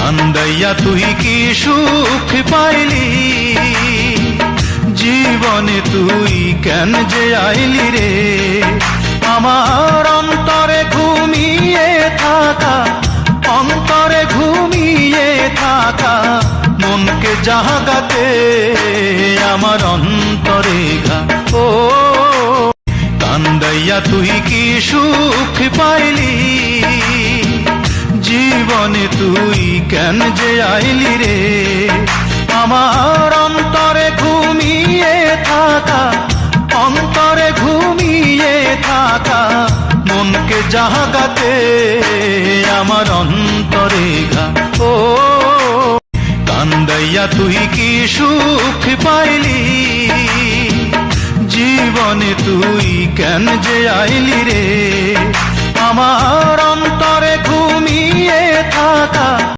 কান্দাইয়া তুই কি সুখ পাইলি, জীবনে তুই কেন যে আইলি রে। আমার অন্তরে ঘুমিয়ে থাকা, অন্তরে ঘুমিয়ে থাকা মনকে জাগাতে আমার অন্তরে ঘা। ও কান্দাইয়া তুই কি সুখ পাইলি, জীবনে তুই কেন যে আইলি রে। আমার অন্তরে ঘুমিয়ে থাকা, অন্তরে ঘুমিয়ে থাকা মনকে জাগাতে আমার অন্তরে ঘা। ও কান্দাইয়া তুই কি সুখ পাইলি, জীবনে তুই কেন যে আইলি রে। আমার অন্তরে ঘুমিয়ে থাকা